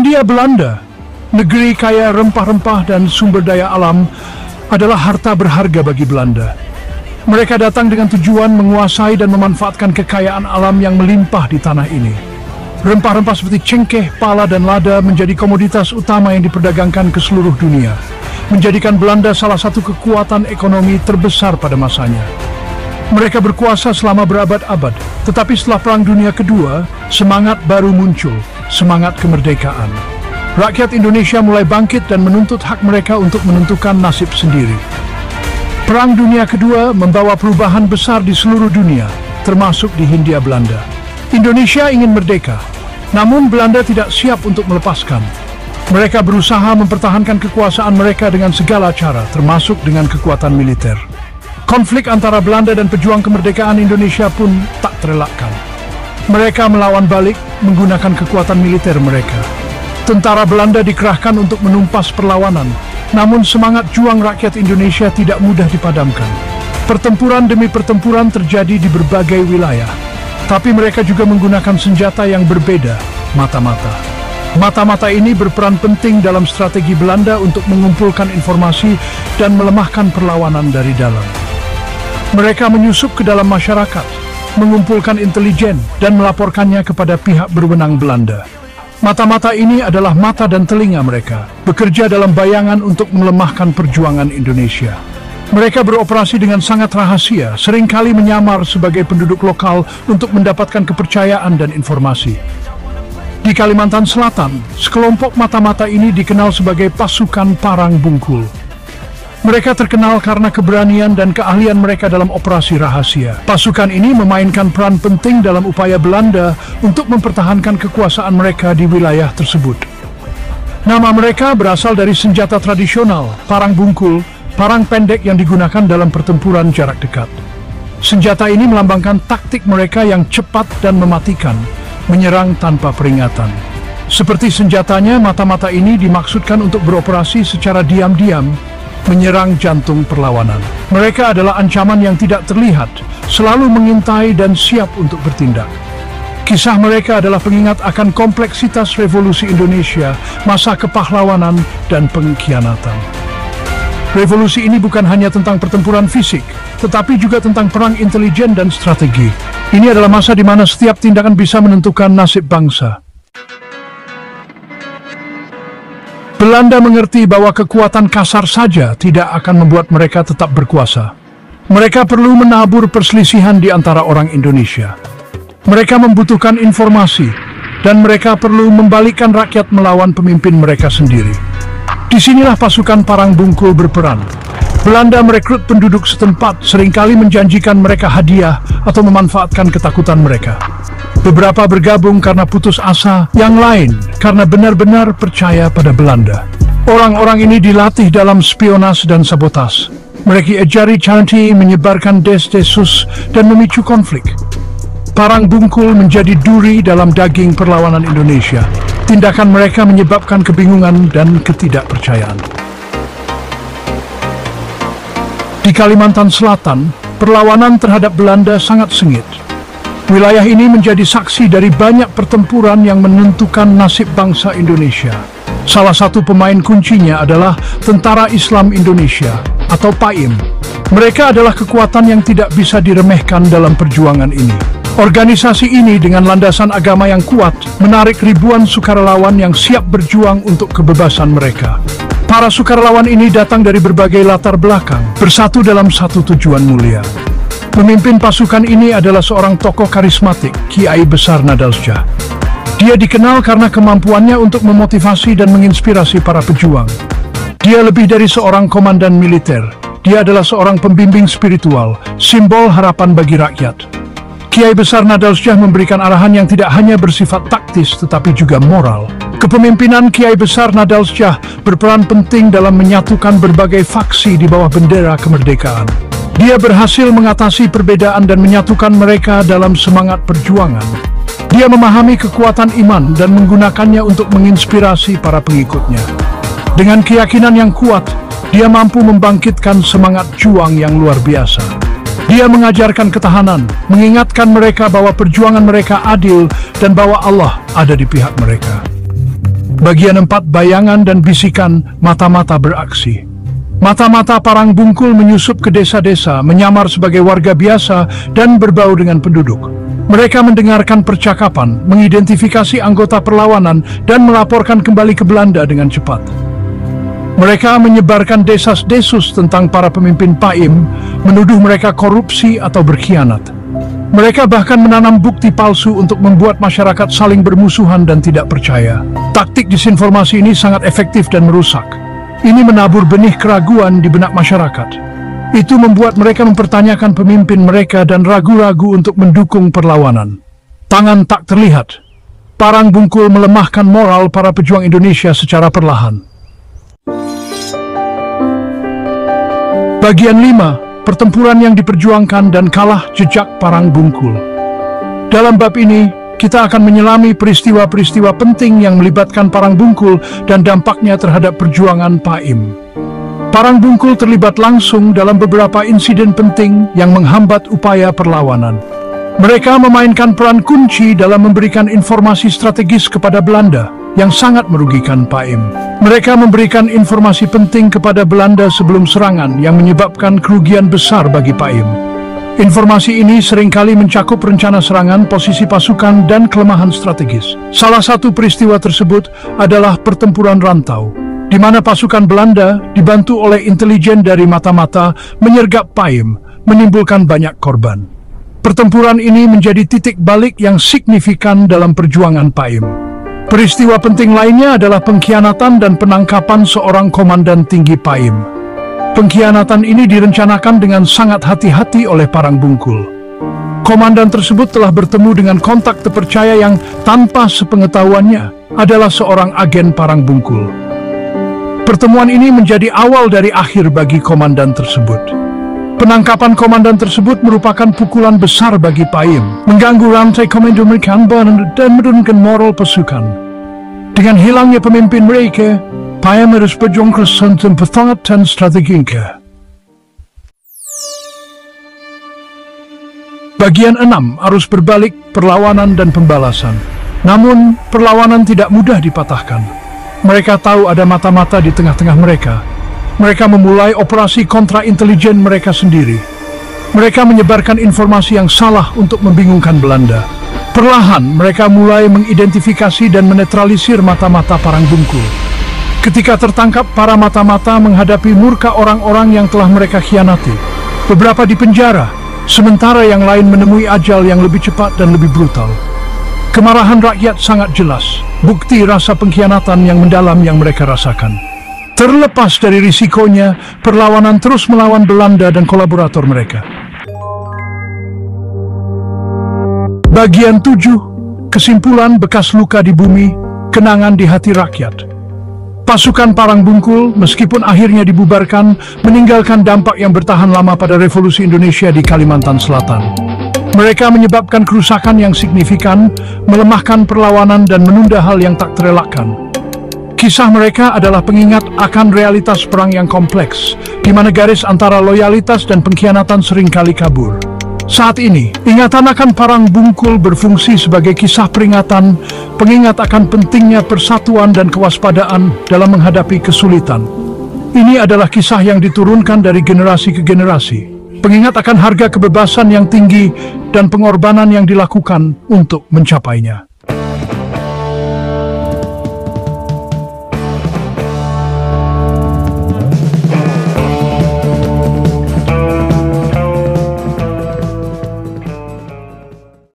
Hindia Belanda, negeri kaya rempah-rempah dan sumber daya alam, adalah harta berharga bagi Belanda. Mereka datang dengan tujuan menguasai dan memanfaatkan kekayaan alam yang melimpah di tanah ini. Rempah-rempah seperti cengkeh, pala, dan lada menjadi komoditas utama yang diperdagangkan ke seluruh dunia, menjadikan Belanda salah satu kekuatan ekonomi terbesar pada masanya. Mereka berkuasa selama berabad-abad, tetapi setelah Perang Dunia Kedua, semangat baru muncul, semangat kemerdekaan. Rakyat Indonesia mulai bangkit dan menuntut hak mereka untuk menentukan nasib sendiri. Perang Dunia Kedua membawa perubahan besar di seluruh dunia, termasuk di Hindia Belanda. Indonesia ingin merdeka, namun Belanda tidak siap untuk melepaskan. Mereka berusaha mempertahankan kekuasaan mereka dengan segala cara, termasuk dengan kekuatan militer. Konflik antara Belanda dan pejuang kemerdekaan Indonesia pun tak terelakkan. Mereka melawan balik menggunakan kekuatan militer mereka. Tentara Belanda dikerahkan untuk menumpas perlawanan, namun semangat juang rakyat Indonesia tidak mudah dipadamkan. Pertempuran demi pertempuran terjadi di berbagai wilayah, tapi mereka juga menggunakan senjata yang berbeda, mata-mata. Mata-mata ini berperan penting dalam strategi Belanda untuk mengumpulkan informasi dan melemahkan perlawanan dari dalam. Mereka menyusup ke dalam masyarakat, mengumpulkan intelijen, dan melaporkannya kepada pihak berwenang Belanda. Mata-mata ini adalah mata dan telinga mereka, bekerja dalam bayangan untuk melemahkan perjuangan Indonesia. Mereka beroperasi dengan sangat rahasia, seringkali menyamar sebagai penduduk lokal untuk mendapatkan kepercayaan dan informasi. Di Kalimantan Selatan, sekelompok mata-mata ini dikenal sebagai pasukan Parang Bungkul. Mereka terkenal karena keberanian dan keahlian mereka dalam operasi rahasia. Pasukan ini memainkan peran penting dalam upaya Belanda untuk mempertahankan kekuasaan mereka di wilayah tersebut. Nama mereka berasal dari senjata tradisional, parang bungkul, parang pendek yang digunakan dalam pertempuran jarak dekat. Senjata ini melambangkan taktik mereka yang cepat dan mematikan, menyerang tanpa peringatan. Seperti senjatanya, mata-mata ini dimaksudkan untuk beroperasi secara diam-diam, menyerang jantung perlawanan. Mereka adalah ancaman yang tidak terlihat, selalu mengintai dan siap untuk bertindak. Kisah mereka adalah pengingat akan kompleksitas revolusi Indonesia, masa kepahlawanan, dan pengkhianatan. Revolusi ini bukan hanya tentang pertempuran fisik, tetapi juga tentang perang intelijen dan strategi. Ini adalah masa di mana setiap tindakan bisa menentukan nasib bangsa. Belanda mengerti bahwa kekuatan kasar saja tidak akan membuat mereka tetap berkuasa. Mereka perlu menabur perselisihan di antara orang Indonesia. Mereka membutuhkan informasi, dan mereka perlu membalikkan rakyat melawan pemimpin mereka sendiri. Disinilah pasukan Parang Bungkul berperan. Belanda merekrut penduduk setempat, seringkali menjanjikan mereka hadiah atau memanfaatkan ketakutan mereka. Beberapa bergabung karena putus asa, yang lain karena benar-benar percaya pada Belanda. Orang-orang ini dilatih dalam spionase dan sabotas. Mereka ajari cantik, menyebarkan des-desus, dan memicu konflik. Parang Bungkul menjadi duri dalam daging perlawanan Indonesia. Tindakan mereka menyebabkan kebingungan dan ketidakpercayaan. Di Kalimantan Selatan, perlawanan terhadap Belanda sangat sengit. Wilayah ini menjadi saksi dari banyak pertempuran yang menentukan nasib bangsa Indonesia. Salah satu pemain kuncinya adalah Tentara Islam Indonesia atau PAIM. Mereka adalah kekuatan yang tidak bisa diremehkan dalam perjuangan ini. Organisasi ini dengan landasan agama yang kuat menarik ribuan sukarelawan yang siap berjuang untuk kebebasan mereka. Para sukarelawan ini datang dari berbagai latar belakang, bersatu dalam satu tujuan mulia. Pemimpin pasukan ini adalah seorang tokoh karismatik, Kiai Besar Nadalsyah. Dia dikenal karena kemampuannya untuk memotivasi dan menginspirasi para pejuang. Dia lebih dari seorang komandan militer. Dia adalah seorang pembimbing spiritual, simbol harapan bagi rakyat. Kiai Besar Nadalsyah memberikan arahan yang tidak hanya bersifat taktis tetapi juga moral. Kepemimpinan Kiai Besar Nadalsyah berperan penting dalam menyatukan berbagai faksi di bawah bendera kemerdekaan. Dia berhasil mengatasi perbedaan dan menyatukan mereka dalam semangat perjuangan. Dia memahami kekuatan iman dan menggunakannya untuk menginspirasi para pengikutnya. Dengan keyakinan yang kuat, dia mampu membangkitkan semangat juang yang luar biasa. Dia mengajarkan ketahanan, mengingatkan mereka bahwa perjuangan mereka adil dan bahwa Allah ada di pihak mereka. Bagian 4, bayangan dan bisikan, mata-mata beraksi. Mata-mata Parang Bungkul menyusup ke desa-desa, menyamar sebagai warga biasa dan berbau dengan penduduk. Mereka mendengarkan percakapan, mengidentifikasi anggota perlawanan, dan melaporkan kembali ke Belanda dengan cepat. Mereka menyebarkan desas-desus tentang para pemimpin PAIM, menuduh mereka korupsi atau berkhianat. Mereka bahkan menanam bukti palsu untuk membuat masyarakat saling bermusuhan dan tidak percaya. Taktik disinformasi ini sangat efektif dan merusak. Ini menabur benih keraguan di benak masyarakat. Itu membuat mereka mempertanyakan pemimpin mereka dan ragu-ragu untuk mendukung perlawanan. Tangan tak terlihat. Parang Bungkul melemahkan moral para pejuang Indonesia secara perlahan. Bagian 5, pertempuran yang diperjuangkan dan kalah jejak Parang Bungkul. Dalam bab ini, kita akan menyelami peristiwa-peristiwa penting yang melibatkan Parang Bungkul dan dampaknya terhadap perjuangan PAIM. Parang Bungkul terlibat langsung dalam beberapa insiden penting yang menghambat upaya perlawanan. Mereka memainkan peran kunci dalam memberikan informasi strategis kepada Belanda yang sangat merugikan PAIM. Mereka memberikan informasi penting kepada Belanda sebelum serangan yang menyebabkan kerugian besar bagi PAIM. Informasi ini seringkali mencakup rencana serangan, posisi pasukan, dan kelemahan strategis. Salah satu peristiwa tersebut adalah pertempuran Rantau, di mana pasukan Belanda dibantu oleh intelijen dari mata-mata menyergap PAIM, menimbulkan banyak korban. Pertempuran ini menjadi titik balik yang signifikan dalam perjuangan PAIM. Peristiwa penting lainnya adalah pengkhianatan dan penangkapan seorang komandan tinggi PAIM. Pengkhianatan ini direncanakan dengan sangat hati-hati oleh Parang Bungkul. Komandan tersebut telah bertemu dengan kontak terpercaya yang tanpa sepengetahuannya adalah seorang agen Parang Bungkul. Pertemuan ini menjadi awal dari akhir bagi komandan tersebut. Penangkapan komandan tersebut merupakan pukulan besar bagi PAIM, mengganggu rantai komando mereka dan menurunkan moral pasukan. Dengan hilangnya pemimpin mereka, PAIM harus berjuang keras untuk pertahankan strateginya. Bagian 6, arus berbalik, perlawanan dan pembalasan. Namun, perlawanan tidak mudah dipatahkan. Mereka tahu ada mata-mata di tengah-tengah mereka. Mereka memulai operasi kontra intelijen mereka sendiri. Mereka menyebarkan informasi yang salah untuk membingungkan Belanda. Perlahan, mereka mulai mengidentifikasi dan menetralisir mata-mata Parang Bungkul. Ketika tertangkap, para mata-mata menghadapi murka orang-orang yang telah mereka khianati. Beberapa dipenjara, sementara yang lain menemui ajal yang lebih cepat dan lebih brutal. Kemarahan rakyat sangat jelas, bukti rasa pengkhianatan yang mendalam yang mereka rasakan. Terlepas dari risikonya, perlawanan terus melawan Belanda dan kolaborator mereka. Bagian 7, kesimpulan bekas luka di bumi, kenangan di hati rakyat. Pasukan Parang Bungkul, meskipun akhirnya dibubarkan, meninggalkan dampak yang bertahan lama pada Revolusi Indonesia di Kalimantan Selatan. Mereka menyebabkan kerusakan yang signifikan, melemahkan perlawanan dan menunda hal yang tak terelakkan. Kisah mereka adalah pengingat akan realitas perang yang kompleks, di mana garis antara loyalitas dan pengkhianatan seringkali kabur. Saat ini, ingatan akan Parang Bungkul berfungsi sebagai kisah peringatan, pengingat akan pentingnya persatuan dan kewaspadaan dalam menghadapi kesulitan. Ini adalah kisah yang diturunkan dari generasi ke generasi, pengingat akan harga kebebasan yang tinggi dan pengorbanan yang dilakukan untuk mencapainya.